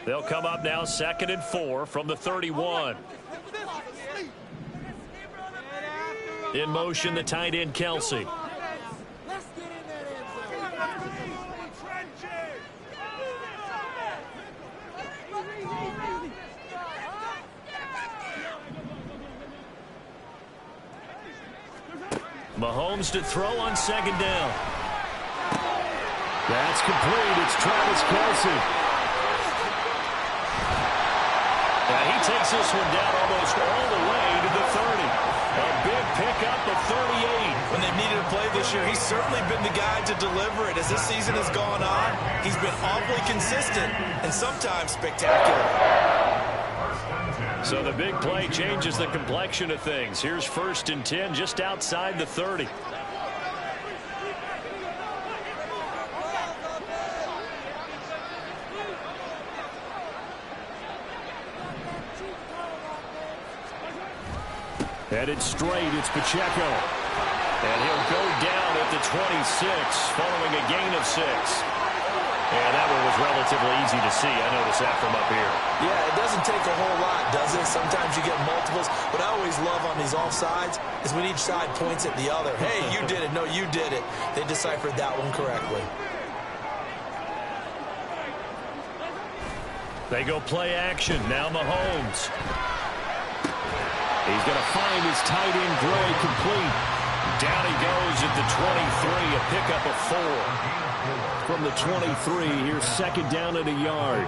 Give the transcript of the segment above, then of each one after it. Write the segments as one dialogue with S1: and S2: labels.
S1: They'll come up now 2nd and 4 from the 31. In motion, the tight end, Kelsey. Mahomes to throw on 2nd down.
S2: That's complete. It's Travis Kelsey.
S1: Now he takes this one down almost all the way to the 30. A big pickup of 38.
S3: When they've needed a play this year, he's certainly been the guy to deliver it. As this season has gone on, he's been awfully consistent and sometimes spectacular.
S1: So the big play changes the complexion of things. Here's 1st and 10 just outside the 30.
S2: Headed straight, it's Pacheco.
S1: And he'll go down at the 26 following a gain of 6. And that one was relatively easy to see. I noticed that from up here.
S3: Yeah, it doesn't take a whole lot, does it? Sometimes you get multiples. What I always love on these offsides is when each side points at the other. Hey, you did it. No, you did it. They deciphered that one correctly.
S1: They go play action. Now Mahomes.
S2: He's going to find his tight end, Gray, complete.
S1: Down he goes at the 23, a pickup of 4.
S2: From the 23, here's 2nd down at a yard.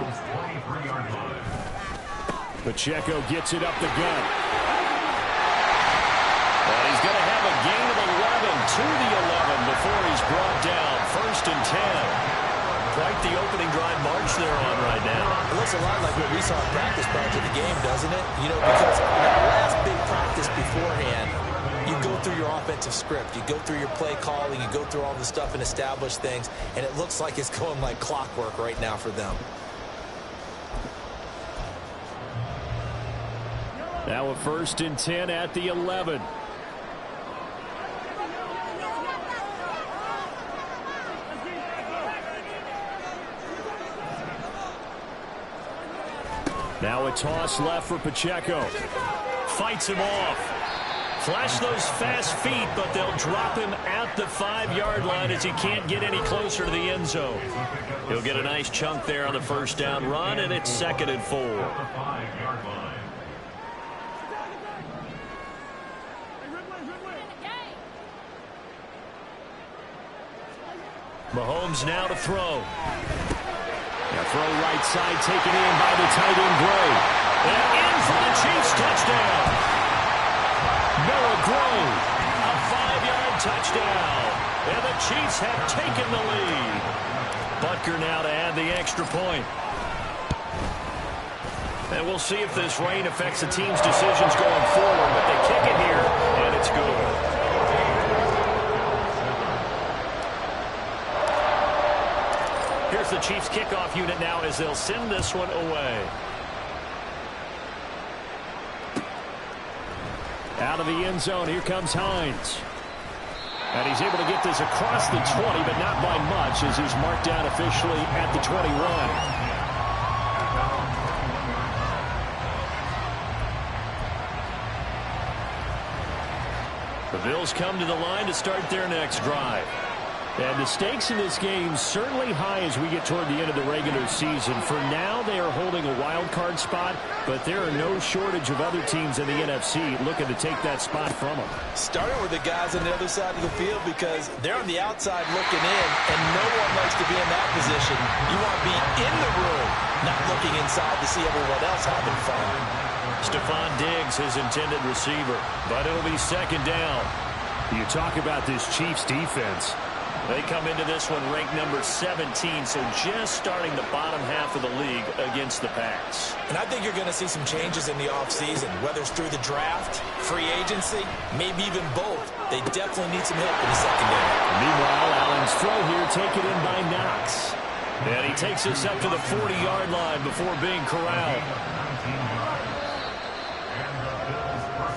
S2: Pacheco gets it up the gut.
S1: And he's going to have a gain of 11 to the 11 before he's brought down. 1st and 10. Quite the opening drive march they're on right now.
S3: It looks a lot like what we saw in practice prior to the game, doesn't it? You know, because that last big practice beforehand, you go through your offensive script. You go through your play calling. You go through all the stuff and establish things. And it looks like it's going like clockwork right now for them.
S2: Now a 1st and 10 at the 11. Now a toss left for Pacheco.
S1: Fights him off. Flash those fast feet, but they'll drop him at the 5-yard line as he can't get any closer to the end zone. He'll get a nice chunk there on the 1st down run, and it's 2nd and 4. Mahomes now to throw.
S2: Now throw right side taken in by the tight end, Gray.
S1: And in for the Chiefs touchdown. Noah Gray, a 5-yard touchdown. And the Chiefs have taken the lead. Butker now to add the extra point. And we'll see if this rain affects the team's decisions going forward, but they kick it here, and it's good. Here's the Chiefs kickoff unit now as they'll send this one away.
S2: Out of the end zone, here comes Hines. And he's able to get this across the 20, but not by much as he's marked down officially at the 21.
S1: The Bills come to the line to start their next drive.
S2: And the stakes in this game certainly high as we get toward the end of the regular season. For now, they are holding a wild card spot, but there are no shortage of other teams in the NFC looking to take that spot from them.
S3: Starting with the guys on the other side of the field because they're on the outside looking in, and no one likes to be in that position. You want to be in the room, not looking inside to see everyone else having fun.
S1: Stephon Diggs, his intended receiver, but it'll be 2nd down.
S2: You talk about this Chiefs defense.
S1: They come into this one ranked number 17, so just starting the bottom half of the league against the pass.
S3: And I think you're going to see some changes in the offseason, whether it's through the draft, free agency, maybe even both. They definitely need some help in the secondary.
S2: Meanwhile, Allen's throw here taken in by Knox.
S1: And he takes us up to the 40-yard line before being corralled.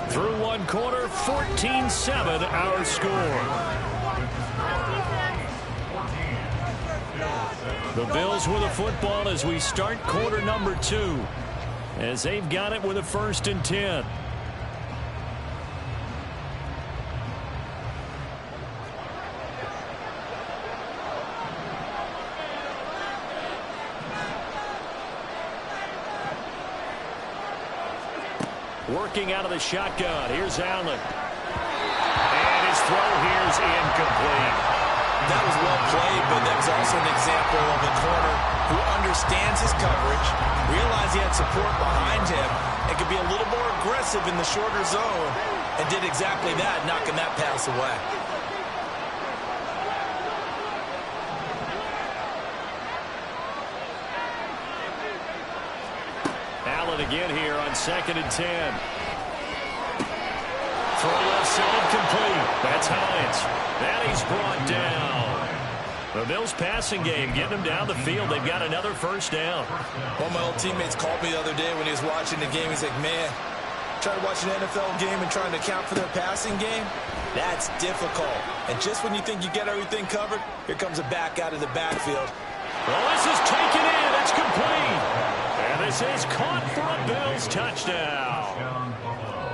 S1: Through one quarter, 14-7 our score. The Bills with a football as we start quarter number 2. As they've got it with a 1st and 10. Working out of the shotgun. Here's Allen. And his throw here is incomplete.
S3: That was well played, but that was also an example of a corner who understands his coverage, realized he had support behind him, and could be a little more aggressive in the shorter zone, and did exactly that, knocking that pass away.
S1: Allen again here on 2nd and 10. Throw left side complete. That's Hines. And he's brought down. The Bills passing game getting them down the field. They've got another 1st down.
S3: One of my old teammates called me the other day when he was watching the game. He's like, man, trying to watch an NFL game and trying to account for their passing game, that's difficult. And just when you think you get everything covered, here comes a back out of the backfield.
S1: Well, this is taken in. It's complete. And this is caught for a Bills touchdown.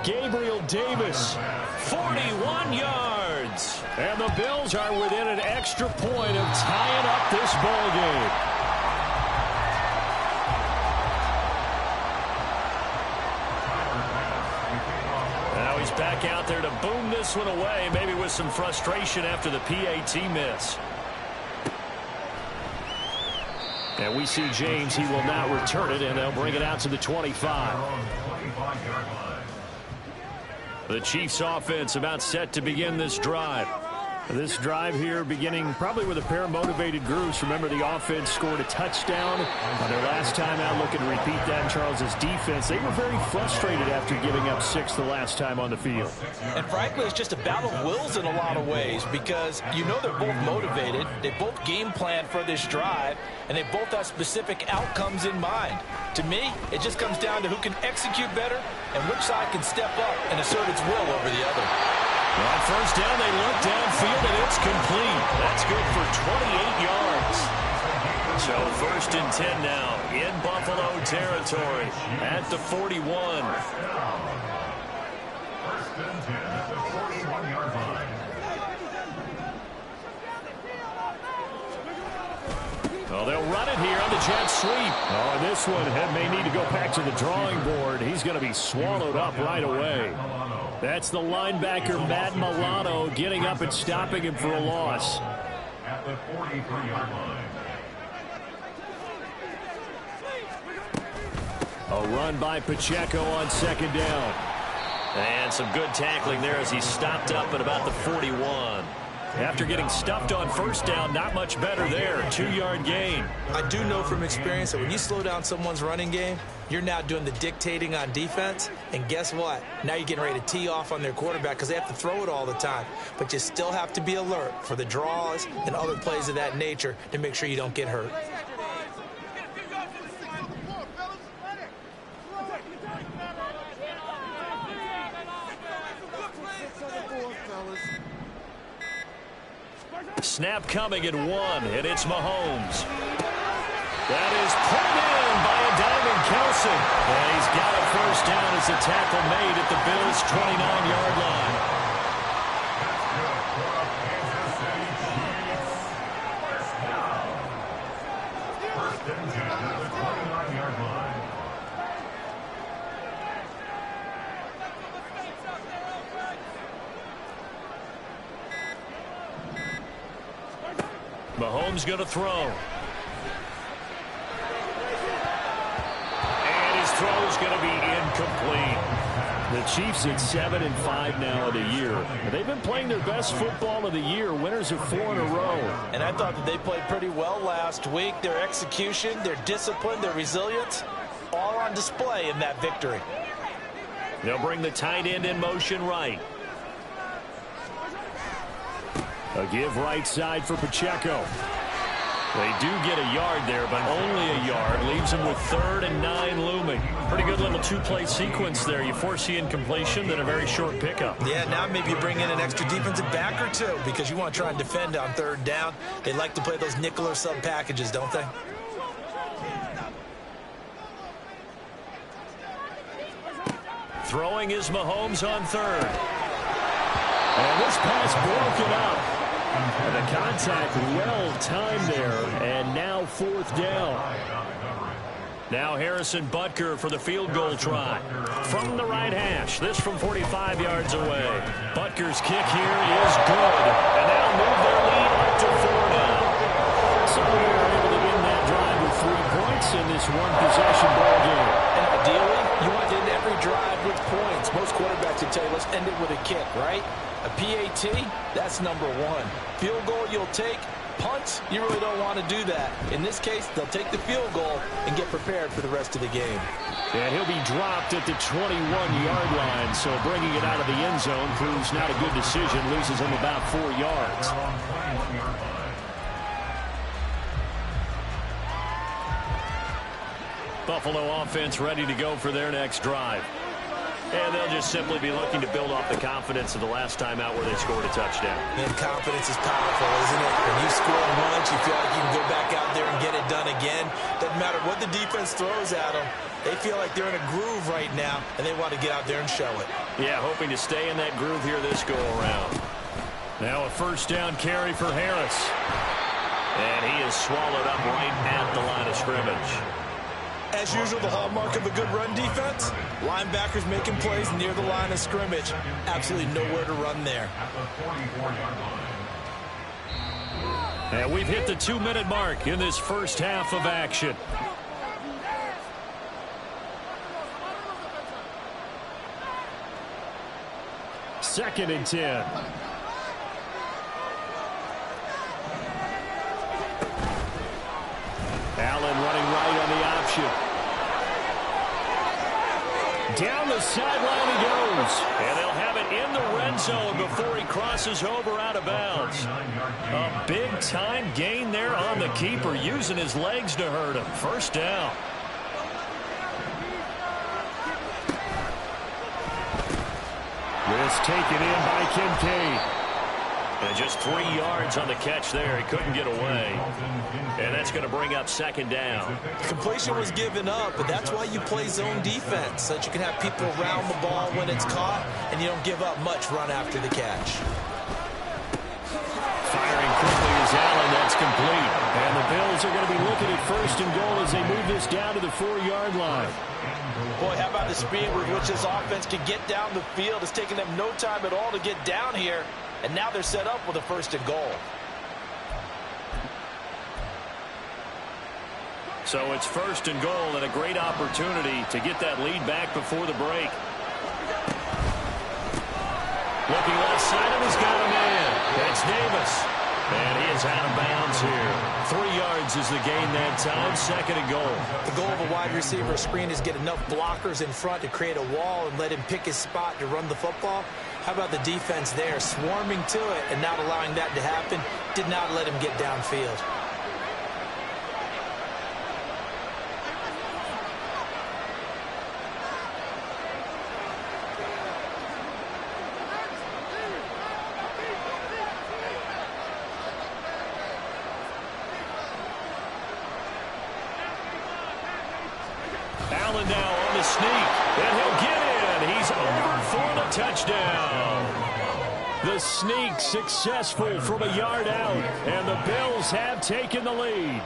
S1: Gabriel Davis, 41 yards. And the Bills are within an extra point of tying up this ball game. Now he's back out there to boom this one away, maybe with some frustration after the PAT miss. And we see James. He will not return it, and they'll bring it out to the 25. The Chiefs offense about set to begin this drive. This drive here beginning probably with a pair of motivated groups. Remember, the offense scored a touchdown on their last time out. Looking to repeat that in Charles's defense. They were very frustrated after giving up 6 the last time on the field.
S3: And frankly, it's just a battle of wills in a lot of ways, because you know they're both motivated. They both game plan for this drive, and they both have specific outcomes in mind. To me, it just comes down to who can execute better and which side can step up and assert its will over the other.
S1: On 1st down, they look downfield, and it's complete. That's good for 28 yards. So 1st and 10 now in Buffalo territory at the 41.
S4: 1st and 10 at the 41-yard line.
S1: Well, they'll run it here on the jet sweep.
S2: Oh, this one may need to go back to the drawing board. He's going to be swallowed up right away. That's the linebacker, Matt Milano, getting up and stopping him for a loss.
S4: At the 43-yard line.
S2: A run by Pacheco on 2nd down.
S1: And some good tackling there as he stopped up at about the 41. After getting stuffed on 1st down, not much better there. 2-yard gain.
S3: I do know from experience that when you slow down someone's running game, you're now doing the dictating on defense. And guess what? Now you're getting ready to tee off on their quarterback because they have to throw it all the time. But you still have to be alert for the draws and other plays of that nature to make sure you don't get hurt.
S1: Snap coming at 1, and it's Mahomes. That is pulled in by a diving Kelce. And he's got a 1st down as the tackle made at the Bills' 29-yard line.
S4: First and 10 at the 29-yard line.
S1: Mahomes going to throw. And his throw is going to be incomplete.
S2: The Chiefs at 7-5 now of the year. They've been playing their best football of the year. Winners of 4 in a row.
S3: And I thought that they played pretty well last week. Their execution, their discipline, their resilience, all on display in that victory.
S1: They'll bring the tight end in motion right.
S2: A give right side for Pacheco.
S1: They do get a yard there, but only a yard, leaves him with 3rd and 9 looming. Pretty good little two-play sequence there. You force the incompletion, then a very short pickup.
S3: Yeah, now maybe you bring in an extra defensive back or two because you want to try and defend on 3rd down. They like to play those nickel or sub packages, don't they?
S1: Throwing is Mahomes on 3rd.
S2: And this pass broken up. And the contact well timed there. And now 4th down.
S1: Now Harrison Butker for the field goal try. From the right hash. This from 45 yards away. Butker's kick here is good. And they'll move their lead up to 4 now.
S2: So they're able to win that drive with 3 points in this one-possession ball game.
S3: And ideally, you want to end every drive with points. Most quarterbacks would tell you, let's end it with a kick, right? A PAT, that's number 1. Field goal you'll take. Punts, you really don't want to do that. In this case, they'll take the field goal and get prepared for the rest of the game.
S2: And he'll be dropped at the 21-yard line, so bringing it out of the end zone proves not a good decision. Loses him about 4 yards.
S1: Buffalo offense ready to go for their next drive. And they'll just simply be looking to build off the confidence of the last time out where they scored a touchdown.
S3: And confidence is powerful, isn't it? When you score once, you feel like you can go back out there and get it done again. Doesn't matter what the defense throws at them. They feel like they're in a groove right now, and they want to get out there and show it.
S1: Yeah, hoping to stay in that groove here this go-around. Now a 1st down carry for Harris. And he is swallowed up right at the line of scrimmage.
S3: As usual, the hallmark of a good run defense, linebackers making plays near the line of scrimmage. Absolutely nowhere to run there.
S1: And we've hit the 2-minute mark in this first half of action.
S2: Second and 10. Allen running right on the option. Down the sideline he goes.
S1: And they'll have it in the red zone before he crosses over out of bounds. A big-time gain there on the keeper, using his legs to hurt him. 1st down.
S2: This taken in by Kincaid.
S1: And just 3 yards on the catch there. He couldn't get away. And that's going to bring up 2nd down.
S3: Completion was given up, but that's why you play zone defense, so that you can have people around the ball when it's caught, and you don't give up much run after the catch.
S2: Firing quickly is Allen. That's complete. And the Bills are going to be looking at 1st and goal as they move this down to the 4-yard line.
S3: Boy, how about the speed with which this offense can get down the field? It's taking them no time at all to get down here. And now they're set up with a 1st and goal.
S1: So it's 1st and goal and a great opportunity to get that lead back before the break. Looking left side of his got a man. That's Davis. And he is out of bounds here. 3 yards is the gain that time. 2nd and goal.
S3: The goal of a wide receiver screen is get enough blockers in front to create a wall and let him pick his spot to run the football. How about the defense there, swarming to it and not allowing that to happen? Did not let him get downfield.
S1: Allen now on the sneak, and he'll get in. He's over for the touchdown.
S2: The sneak successful from a yard out, and the Bills have taken the lead.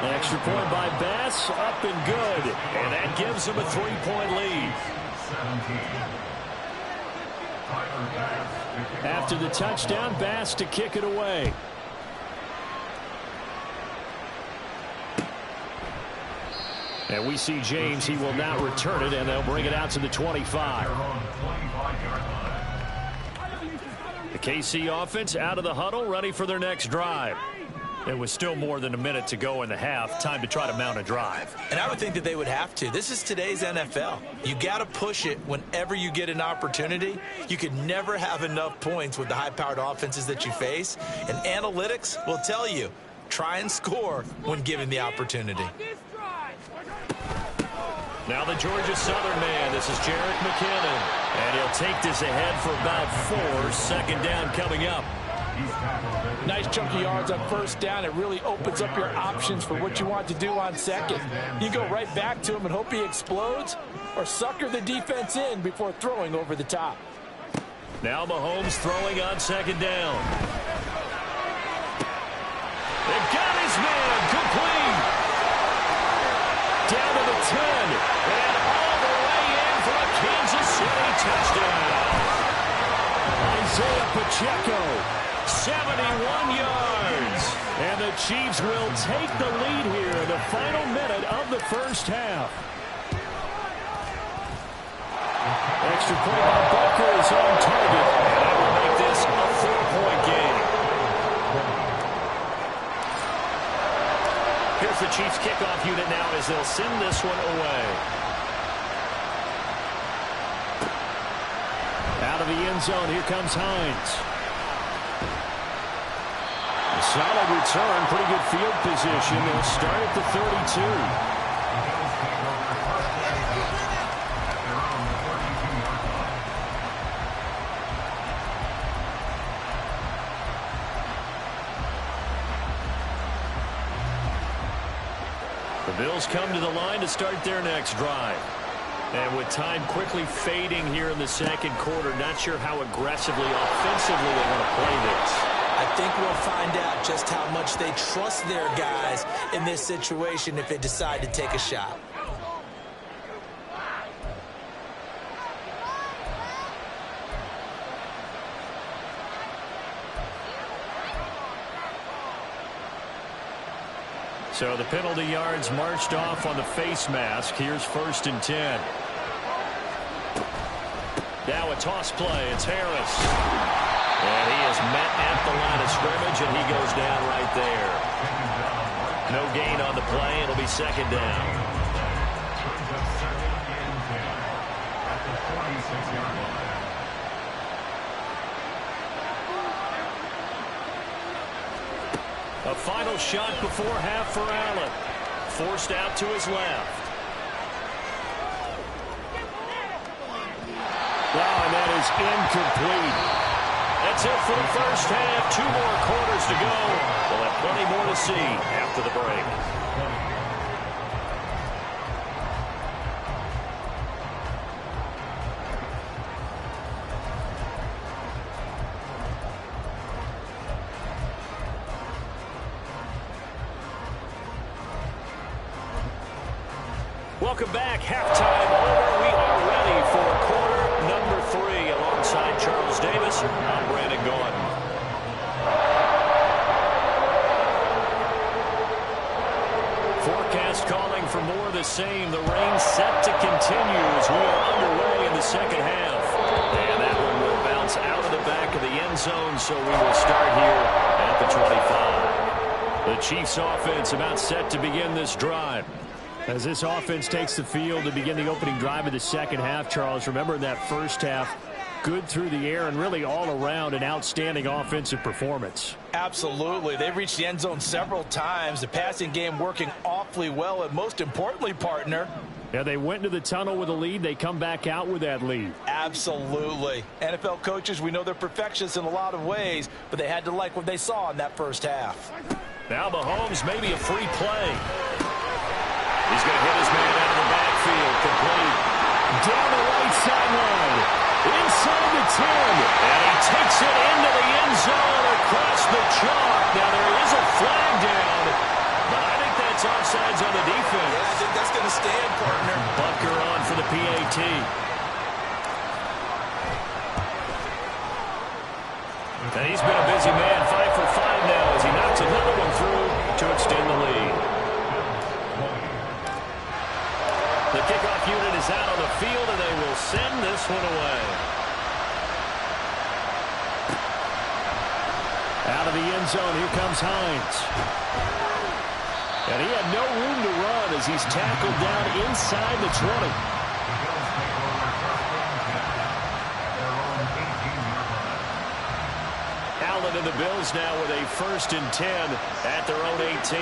S2: Extra point by Bass, up and good.
S1: And that gives them a 3-point lead.
S2: After the touchdown, Bass to kick it away. And we see James. He will now return it, and they'll bring it out to the 25. The KC offense out of the huddle, ready for their next drive. It was still more than a minute to go in the half. Time to try to mount a drive.
S3: And I would think that they would have to. This is today's NFL. You got to push it whenever you get an opportunity. You could never have enough points with the high-powered offenses that you face. And analytics will tell you, try and score when given the opportunity.
S1: Now the Georgia Southern man. This is Jerick McKinnon. And he'll take this ahead for about 4. Second down coming up.
S5: Nice chunky yards on first down. It really opens up your options for what you want to do on second. You go right back to him and hope he explodes, or sucker the defense in before throwing over the top.
S1: Now Mahomes throwing on second down. They've got his man complete. Down to the 10. And all the way in for a Kansas City touchdown. Isaiah Pacheco, 71 yards. And the Chiefs will take the lead here in the final minute of the first half. Extra point by Butker is on target. And that will make this a 4-point game. Here's the Chiefs kickoff unit now as they'll send this one away. Out of the end zone, here comes Hines. A solid return, pretty good field position. They'll start at the 32. The Bills come to the line to start their next drive. And with time quickly fading here in the second quarter, not sure how aggressively, offensively they want to play this.
S3: I think we'll find out just how much they trust their guys in this situation if they decide to take a shot.
S1: So the penalty yards marched off on the face mask. Here's 1st and 10. Now a toss play. It's Harris. And he is met at the line of scrimmage, and he goes down right there. No gain on the play. It'll be second down.
S4: At the 26-yard line.
S1: A final shot before half for Allen. Forced out to his left. Oh, and that is incomplete. That's it for the first half. 2 more quarters to go. We'll have plenty more to see after the break. Welcome back. Halftime over. We are ready for quarter number 3. Alongside Charles Davis, I'm Brandon Gaudin. Forecast calling for more of the same. The rain set to continue as we are underway in the second half. And that one will bounce out of the back of the end zone, so we will start here at the 25. The Chiefs offense about set to begin this drive. As this offense takes the field to begin the opening drive of the second half, Charles, remember in that first half, good through the air and really all around an outstanding offensive performance.
S5: Absolutely. They reached the end zone several times. The passing game working awfully well, and most importantly, partner,
S2: yeah, they went into the tunnel with a lead. They come back out with that lead.
S5: Absolutely. NFL coaches, we know they're perfectionists in a lot of ways, but they had to like what they saw in that first half.
S1: Now Mahomes, maybe a free play. He's going to hit his man out of the backfield. Complete.
S2: Down the right sideline. Inside the 10.
S1: And he takes it into the end zone across the chalk. Now there is a flag down, but I think that's offsides on the defense.
S3: Yeah, I think that's going to stand, partner.
S1: Butker on for the PAT. And he's been a busy man. 5 for 5 now as he knocks another one through to extend the lead. The kickoff unit is out on the field, and they will send this one away.
S2: Out of the end zone, here comes Hines. And he had no room to run as he's tackled down inside the 20.
S1: Allen Allen and the Bills now with a 1st and 10 at their own 18.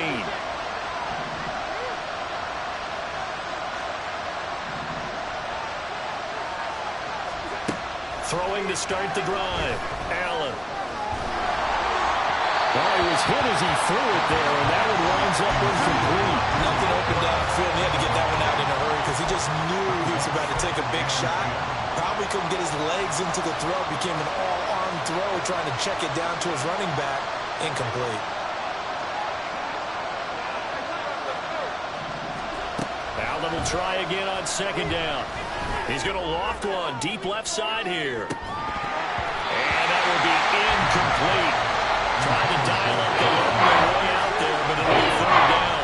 S1: Throwing to start the drive. Allen.
S2: Well, he was hit as he threw it there, and that one winds up incomplete.
S3: Nothing open downfield. He had to get that one out in a hurry because he just knew he was about to take a big shot. Probably couldn't get his legs into the throw. Became an all-arm throw, trying to check it down to his running back. Incomplete.
S1: Allen will try again on 2nd down. He's going to loft one deep left side here. And that will be incomplete. Trying to dial up the way out there, but it'll be 3rd down.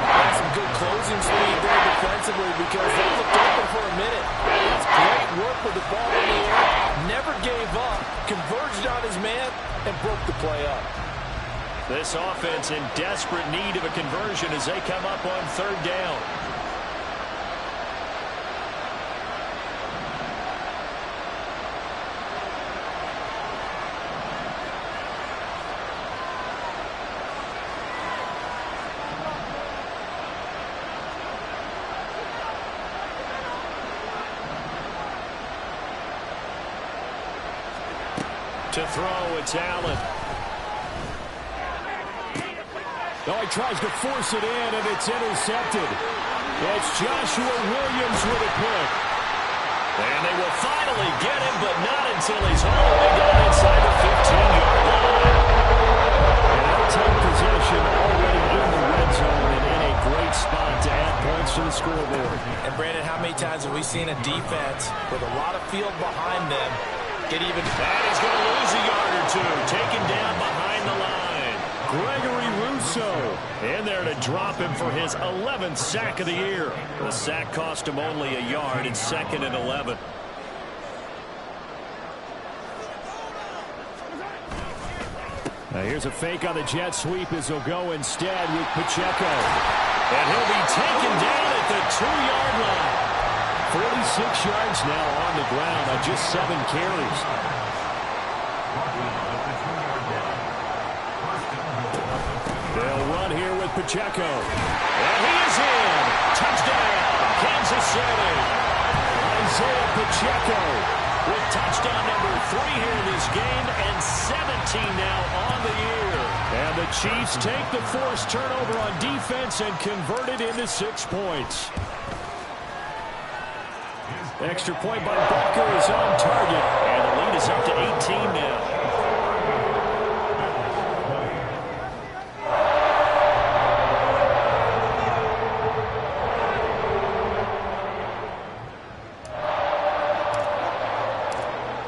S5: That's some good closing speed there defensively because they looked open for a minute. That's great work with the ball in the air. Never gave up. Converged on his man and broke the play up.
S1: This offense in desperate need of a conversion as they come up on 3rd down. To throw, it's Allen.
S2: Oh, he tries to force it in, and it's intercepted. It's Joshua Williams with a pick.
S1: And they will finally get him, but not until he's all the way down inside the 15-yard line.
S2: And they'll take possession already in the red zone and in a great spot to add points to the scoreboard.
S3: And, Brandon, how many times have we seen a defense with a lot of field behind them get even?
S1: That is going to lose a yard or two. Taken down behind the line.
S2: Gregory Rousseau in there to drop him for his 11th sack of the year.
S1: The sack cost him only a yard. It's 2nd and 11.
S2: Now here's a fake on the jet sweep as he'll go instead with Pacheco.
S1: And he'll be taken down at the 2-yard line.
S2: 46 yards now on the ground on just 7 carries. They'll run here with Pacheco.
S1: And he is in. Touchdown, Kansas City.
S2: Isaiah Pacheco
S1: with touchdown number 3 here in this game and 17 now on the year.
S2: And the Chiefs take the forced turnover on defense and convert it into 6 points. Extra point by Butker is on target.
S1: And the lead is up to 18 now.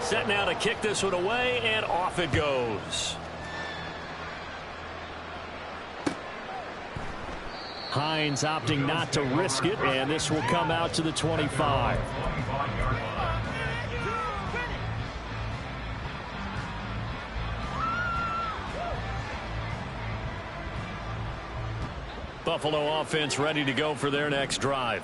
S1: Set now to kick this one away, and off it goes.
S2: Hines opting not to risk it, and this will come out to the 25.
S1: Buffalo offense ready to go for their next drive.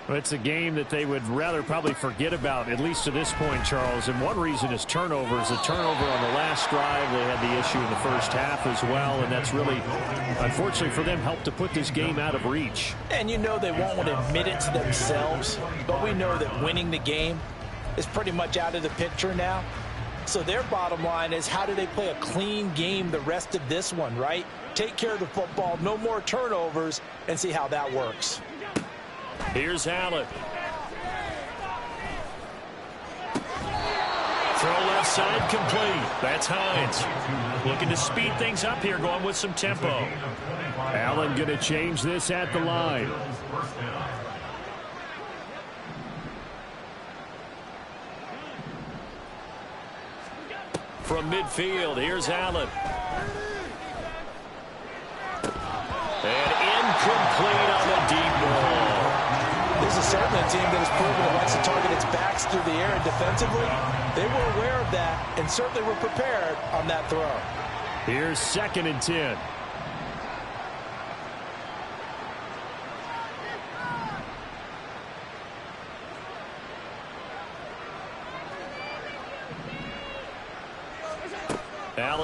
S2: Well, it's a game that they would rather probably forget about, at least to this point, Charles. And one reason is turnovers. A turnover on the last drive. They had the issue in the first half as well, and that's really, unfortunately for them, helped to put this game out of reach.
S5: And you know they won't admit it to themselves, but we know that winning the game is pretty much out of the picture now. So their bottom line is, how do they play a clean game the rest of this one, right? Take care of the football, no more turnovers, and see how that works.
S1: Here's Allen. Throw left side complete. That's Hines. Looking to speed things up here, going with some tempo.
S2: Allen going to change this at the line.
S1: From midfield, here's Allen. And incomplete on the deep ball.
S5: This is certainly a team that has proven it likes to target its backs through the air, and defensively, they were aware of that and certainly were prepared on that throw.
S2: Here's 2nd and 10.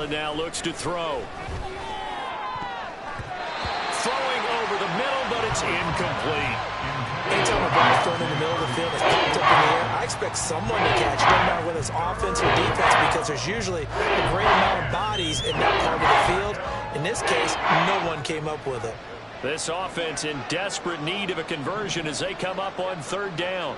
S1: Allen now looks to throw. Throwing over the middle, but it's incomplete.
S3: Anytime a ball's thrown in the middle of the field, it's popped up in the air, I expect someone to catch it, no matter whether it's offense or defense, because there's usually a great amount of bodies in that part of the field. In this case, no one came up with it.
S1: This offense in desperate need of a conversion as they come up on third down.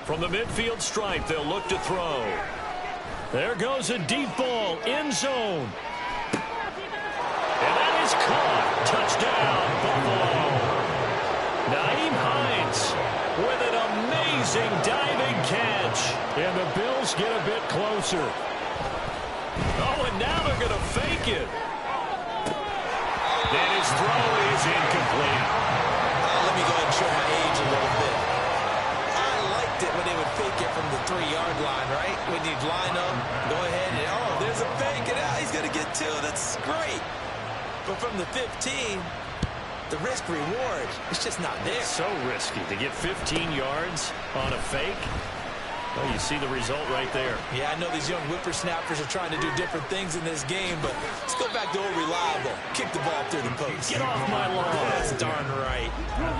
S1: From the midfield stripe, they'll look to throw. There goes a deep ball, end zone. And that is caught. Touchdown, Buffalo. Naeem Hines with an amazing diving catch.
S2: And the Bills get a bit closer.
S1: Oh, and now they're going to fake it. And his throw is incomplete.
S3: Let me go ahead and show my age a little bit. It when they would fake it from the 3-yard line, right? When you'd line up, go ahead and, oh, there's a fake, and he's going to get 2. That's great. But from the 15, the risk-reward, it's just not there.
S1: It's so risky to get 15 yards on a fake. Well, you see the result right there.
S3: Yeah, I know these young whippersnappers are trying to do different things in this game, but let's go back to old reliable. Kick the ball through the post.
S1: Get off my lawn.
S3: That's darn right.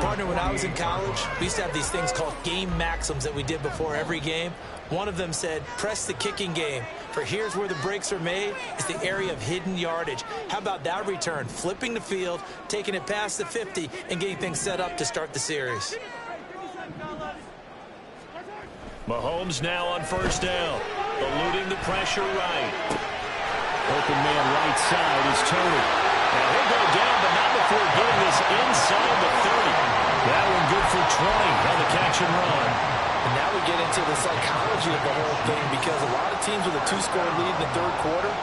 S3: Partner, when I was in college, we used to have these things called game maxims that we did before every game. One of them said, press the kicking game. For here's where the breaks are made. It's the area of hidden yardage. How about that return? Flipping the field, taking it past the 50, and getting things set up to start the series.
S1: Mahomes now on first down. Eluding the pressure right.
S2: Open man right side is Tony.
S1: And he'll go down, but not before getting this inside the 30. That one good for 20 on the catch and run.
S5: And now we get into the psychology of the whole thing, because a lot of teams with a 2-score lead in the third quarter,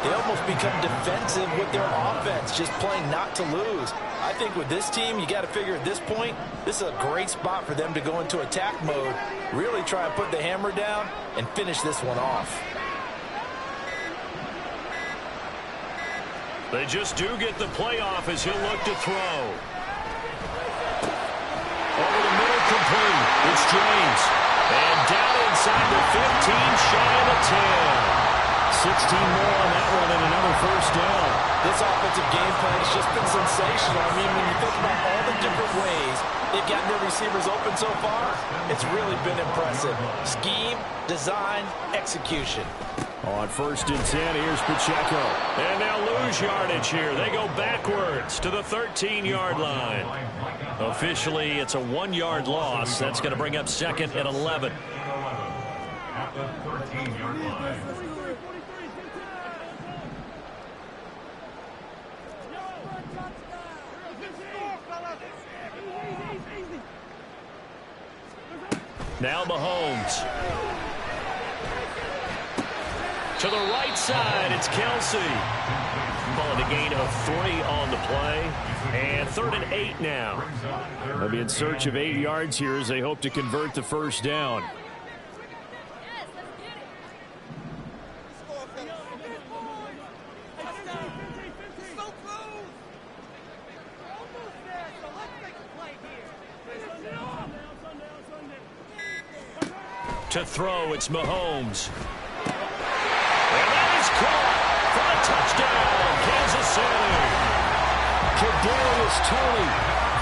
S5: they almost become defensive with their offense, just playing not to lose. I think with this team, you got to figure at this point, this is a great spot for them to go into attack mode, really try and put the hammer down and finish this one off.
S1: They just do get the playoff as he'll look to throw. Over the middle, complete. It's James. And down inside the 15, shy of the 10.
S2: 16 more on that one and another first down.
S5: This offensive game plan has just been sensational. I mean, when you think about all the different ways they've gotten their receivers open so far, it's really been impressive. Scheme, design, execution.
S2: On first and 10, here's Pacheco.
S1: And they'll lose yardage here. They go backwards to the 13-yard line. Officially, it's a 1-yard loss. That's going to bring up second and 11.
S4: At the 13-yard line.
S1: Now Mahomes. To the right side, it's Kelsey. Calling a gain of 3 on the play. And 3rd and 8 now.
S2: They'll be in search of 8 yards here as they hope to convert the first down.
S1: To throw, it's Mahomes. And that is caught for a touchdown, Kansas City.
S2: Kadarius Toney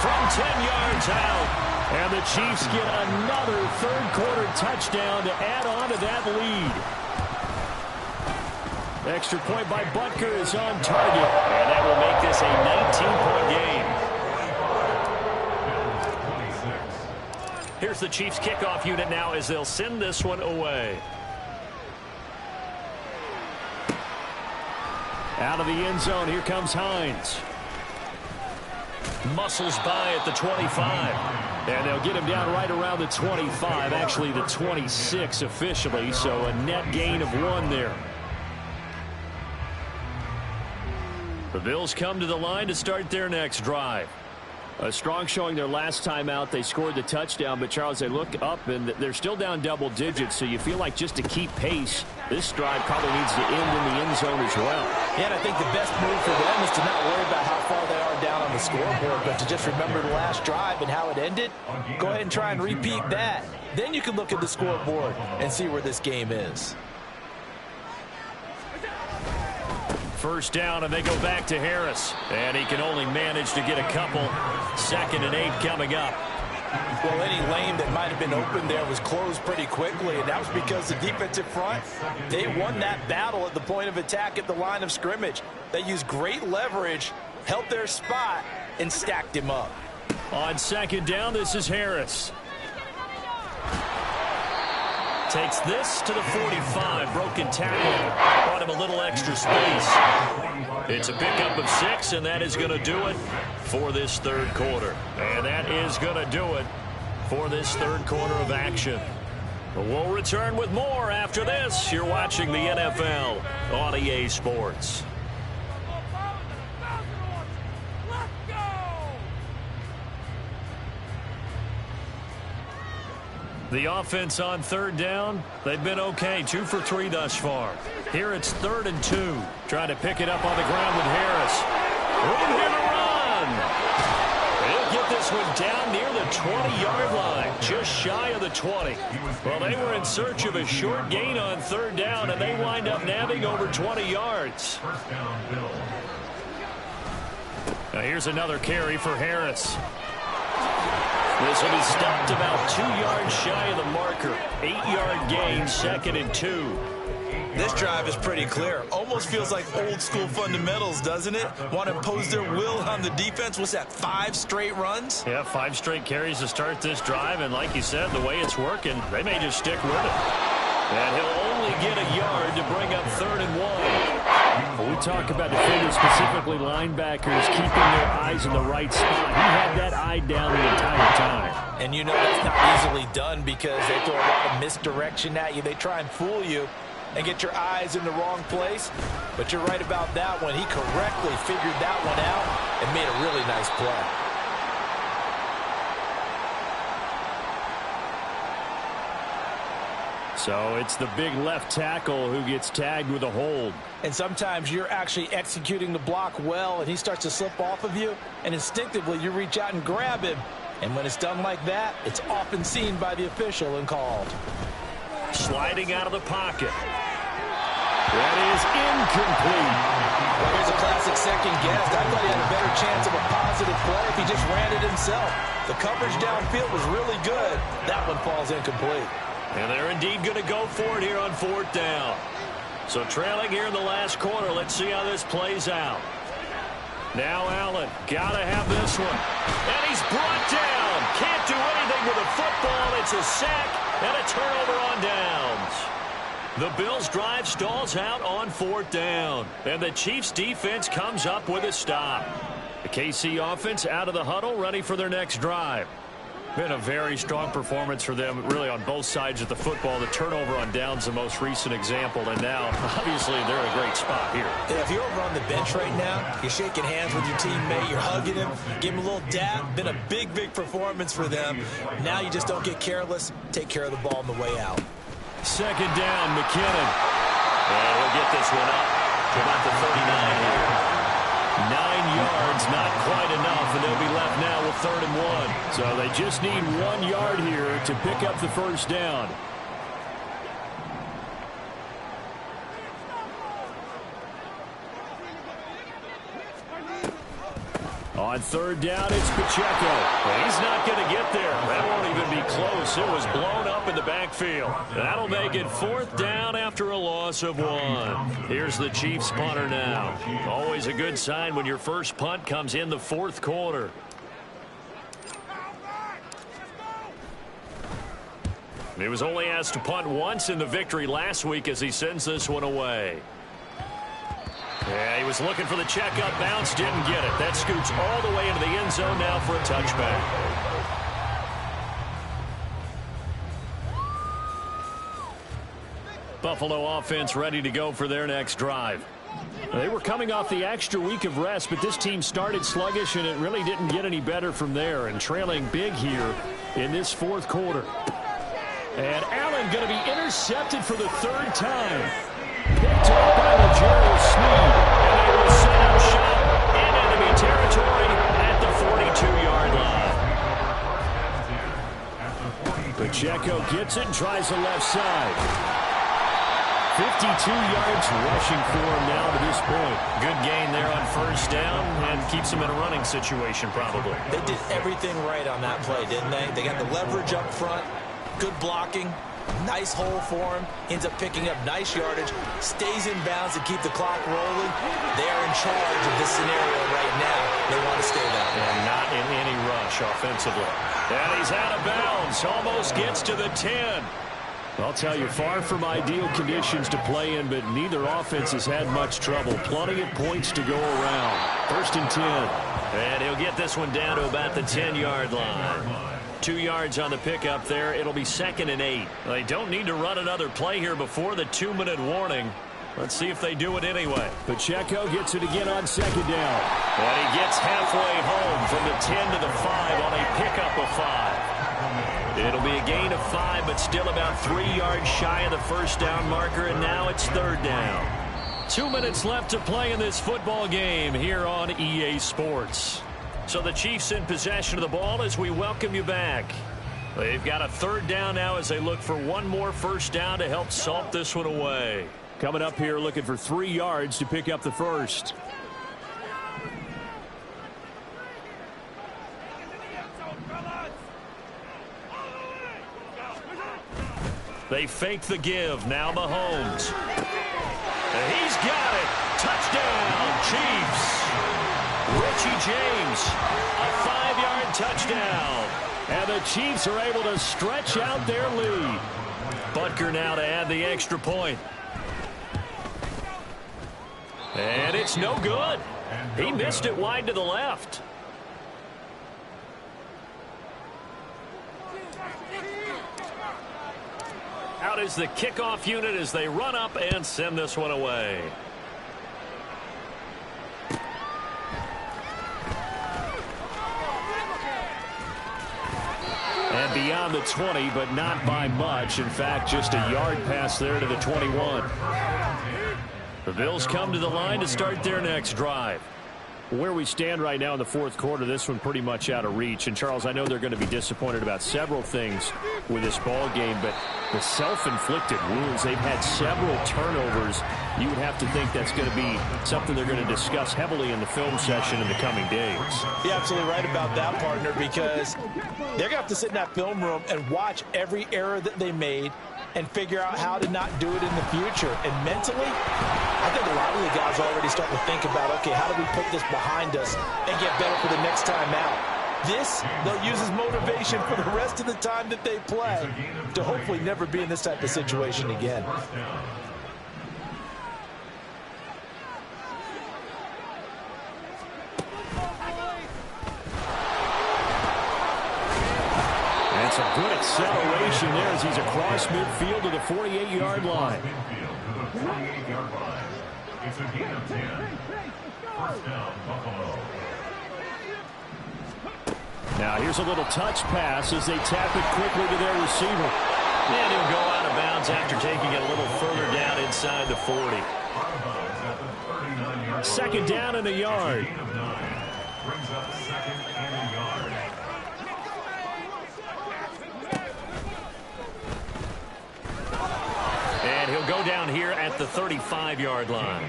S1: From 10 yards out.
S2: And the Chiefs get another third-quarter touchdown to add on to that lead. Extra point by Butker is on target.
S1: And that will make this a 19-point game. Here's the Chiefs kickoff unit now as they'll send this one away.
S2: Out of the end zone, here comes Hines.
S1: Muscles by at the 25.
S2: And they'll get him down right around the 25, actually the 26 officially, so a net gain of 1 there. The Bills come to the line to start their next drive. A strong showing their last time out. They scored the touchdown, but Charles, they look up and they're still down double digits, so you feel like just to keep pace, this drive probably needs to end in the end zone as well.
S5: Yeah, and I think the best move for them is to not worry about how far they are down on the scoreboard, but to just remember the last drive and how it ended. Go ahead and try and repeat that. Then you can look at the scoreboard and see where this game is.
S1: First down, and they go back to Harris. And he can only manage to get a couple. 2nd and 8 coming up.
S5: Well, any lane that might have been open there was closed pretty quickly, and that was because the defensive front, they won that battle at the point of attack at the line of scrimmage. They used great leverage, held their spot, and stacked him up.
S1: On 2nd down, this is Harris. Takes this to the 45. Broken tackle. Brought him a little extra space. It's a pickup of 6, and that is going to do it for this third quarter. And that is going to do it for this third quarter of action. But we'll return with more after this. You're watching the NFL on EA Sports. The offense on 3rd down, they've been okay. 2 for 3 thus far. Here it's 3rd and 2. Trying to pick it up on the ground with Harris. Room here to run. They'll get this one down near the 20-yard line. Just shy of the 20. Well, they were in search of a short gain on 3rd down, and they wind up nabbing over 20 yards. Now here's another carry for Harris. This will be stopped about 2 yards shy of the marker. 8-yard gain, 2nd and 2.
S3: This drive is pretty clear. Almost feels like old school fundamentals, doesn't it? Want to impose their will on the defense. What's that, 5 straight runs?
S1: Yeah, 5 straight carries to start this drive. And like you said, the way it's working, they may just stick with it. And he'll only get a yard to bring up 3rd and 1.
S2: When we talk about defenders, specifically linebackers, keeping their eyes in the right spot. He had that eye down the entire time.
S5: And you know that's not easily done because they throw a lot of misdirection at you. They try and fool you and get your eyes in the wrong place. But you're right about that one. He correctly figured that one out and made a really nice play.
S2: So it's the big left tackle who gets tagged with a hold.
S5: And sometimes you're actually executing the block well, and he starts to slip off of you, and instinctively you reach out and grab him. And when it's done like that, it's often seen by the official and called.
S1: Sliding out of the pocket. That is incomplete.
S5: Well, here's a classic second guess. I thought he had a better chance of a positive play if he just ran it himself. The coverage downfield was really good. That one falls incomplete.
S1: And they're indeed going to go for it here on 4th down. So trailing here in the last quarter. Let's see how this plays out. Now Allen, got to have this one. And he's brought down. Can't do anything with a football. It's a sack and a turnover on downs. The Bills' drive stalls out on 4th down. And the Chiefs' defense comes up with a stop. The KC offense out of the huddle, ready for their next drive. Been a very strong performance for them, really, on both sides of the football. The turnover on downs, the most recent example, and now, obviously, they're in a great spot here.
S3: Yeah, if you're over on the bench right now, you're shaking hands with your teammate, you're hugging him, give him a little dap. Been a big, big performance for them. Now you just don't get careless. Take care of the ball on the way out.
S1: 2nd down, McKinnon. And we'll get this one up to about the 39 here. 9 yards, not quite enough, and they'll be left now with 3rd and 1.
S2: So they just need 1 yard here to pick up the first down. On 3rd down, it's Pacheco.
S1: Well, he's not going to get there. That won't even be close. It was blown up in the backfield. That'll make it 4th down after a loss of 1. Here's the Chiefs punter now. Always a good sign when your first punt comes in the 4th quarter. He was only asked to punt once in the victory last week as he sends this one away. Yeah, he was looking for the checkup bounce, didn't get it. That scoots all the way into the end zone now for a touchback. Buffalo offense ready to go for their next drive.
S2: They were coming off the extra week of rest, but this team started sluggish, and it really didn't get any better from there, and trailing big here in this fourth quarter. And Allen going to be intercepted for the third time. Picked up by L'Jarius Sneed, and they will set up shop in enemy territory at the 42-yard line. Pacheco gets it and tries the left side. 52 yards rushing for him now to this point.
S1: Good gain there on first down and keeps him in a running situation probably.
S3: They did everything right on that play, didn't they? They got the leverage up front, good blocking, nice hole for him, ends up picking up nice yardage, stays in bounds to keep the clock rolling. They are in charge of this scenario right now. They want to stay that way.
S1: And not in any rush offensively. And he's out of bounds, almost gets to the 10.
S2: I'll tell you, far from ideal conditions to play in, but neither offense has had much trouble. Plenty of points to go around. 1st and 10.
S1: And he'll get this one down to about the 10-yard line. 2 yards on the pickup there. It'll be 2nd and 8. They don't need to run another play here before the 2-minute warning. Let's see if they do it anyway.
S2: Pacheco gets it again on 2nd down.
S1: And he gets halfway home from the 10 to the 5 on a pickup of 5. It'll be a gain of 5, but still about 3 yards shy of the first down marker, and now it's 3rd down. 2 minutes left to play in this football game here on EA Sports. So the Chiefs in possession of the ball as we welcome you back. They've got a 3rd down now as they look for one more first down to help salt this one away.
S2: Coming up here looking for 3 yards to pick up the first.
S1: They fake the give. Now Mahomes. And he's got it. Touchdown, Chiefs. Richie James, a 5-yard touchdown.
S2: And the Chiefs are able to stretch out their lead.
S1: Butker now to add the extra point. And it's no good. He missed it wide to the left. Out is the kickoff unit as they run up and send this one away.
S2: And beyond the 20, but not by much. In fact, just a yard pass there to the 21.
S1: The Bills come to the line to start their next drive.
S2: Where we stand right now in the fourth quarter, this one pretty much out of reach. And, Charles, I know they're going to be disappointed about several things with this ball game, but the self-inflicted wounds, they've had several turnovers. You would have to think that's going to be something they're going to discuss heavily in the film session in the coming days.
S3: You're absolutely right about that, partner, because they're going to have to sit in that film room and watch every error that they made and figure out how to not do it in the future. And mentally, I think a lot of the guys are already starting to think about, okay, how do we put this behind us and get better for the next time out? This, they'll use as motivation for the rest of the time that they play to hopefully never be in this type of situation again.
S2: And some good acceleration there as he's across midfield to the 48-yard line.
S4: It's a gain of 10. First down, Buffalo.
S2: Now here's a little touch pass as they tap it quickly to their receiver.
S1: And he'll go out of bounds after taking it a little further down inside the 40.
S2: 2nd down and a yard.
S4: Brings up 2nd and a yard.
S1: And he'll go down here at the 35-yard line.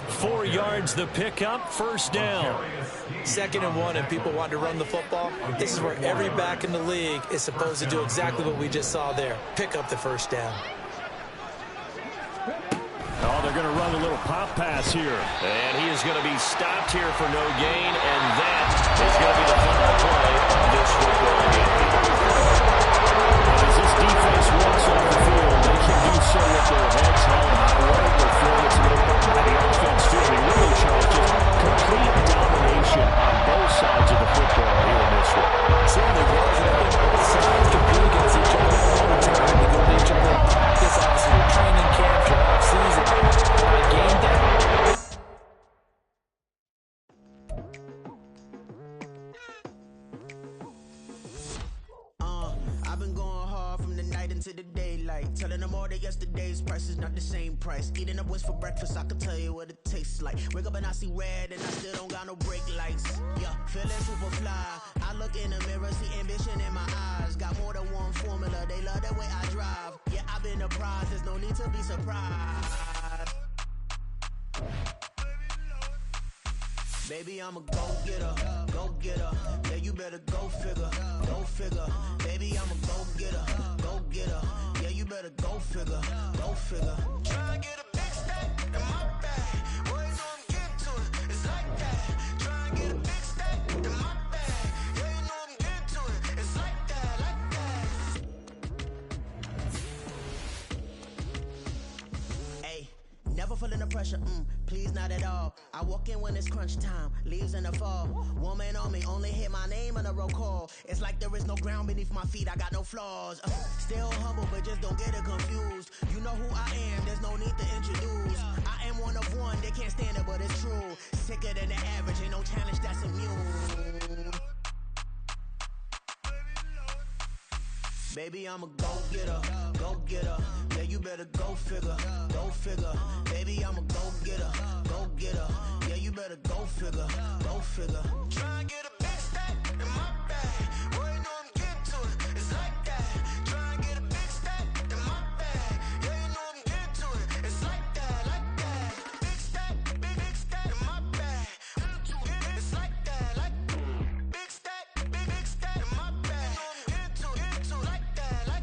S1: 4 yards the pickup, first down.
S3: 2nd and 1, and people want to run the football. This is where every back in the league is supposed to do exactly what we just saw there. Pick up the first down.
S2: Oh, they're going to run a little pop pass here.
S1: And he is going to be stopped here for no gain, and that is going to be the final play of this football game.
S2: As this defense walks off the field, they can do so with their heads held high. They're throwing it to the offense, too. I mean, really, Charles, just complete domination on both sides of the football here in this one.
S3: Certainly was, and I think both sides compete against each other all the time. They go to each other in practice, obviously, training camp, off season. On a game day,
S6: night into the daylight. Telling them all that yesterday's price is not the same price. Eating up wings for breakfast, I can tell you what it tastes like. Wake up and I see red and I still don't got no brake lights. Yeah, feeling super fly. I look in the mirror, see ambition in my eyes. Got more than one formula, they love the way I drive. Yeah, I've been a prize, there's no need to be surprised. Baby, I'm a go-getter, go-getter. Yeah, you better go figure, go figure. Baby, I'm a go-getter, go-getter. Yeah, you better go figure, go figure. Try and get a big stack in my bag. Boy, you know I'm getting to it, it's like that. Try and get a big stack in my bag. Yeah, you know I'm getting to it, it's like that, like that. Hey. Never feeling the pressure, please not at all. I walk in when it's crunch time, leaves in the fall. Woman on me, only hit my name on a roll call. It's like there is no ground beneath my feet, I got no flaws. Still humble, but just don't get it confused. You know who I am, there's no need to introduce. I am one of one, they can't stand it, but it's true. Sicker than the average, ain't no challenge that's immune. Baby, I'm a go-getter, go-getter. Yeah, you better go figure, go figure. Baby, I'm a go-getter, go-getter. Yeah, you better go figure, go figure. Try and get a big stack in my bag. Boy, you know I'm getting to it, it's like that. Try and get a big stack in my bag. Yeah, you know I'm getting to it, it's like that, like that. Big stack in my bag. It's like that, like big stack in my bag. You know I'm getting to it, like that, like.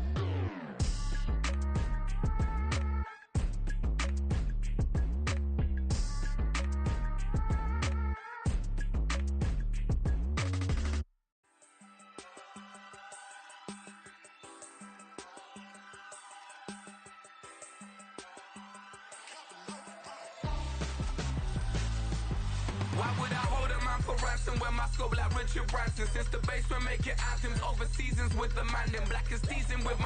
S7: Why would I hold a man for ransom when my scope like Richard Branson? Since the basement making anthems over seasons with the man, then black is teasing with my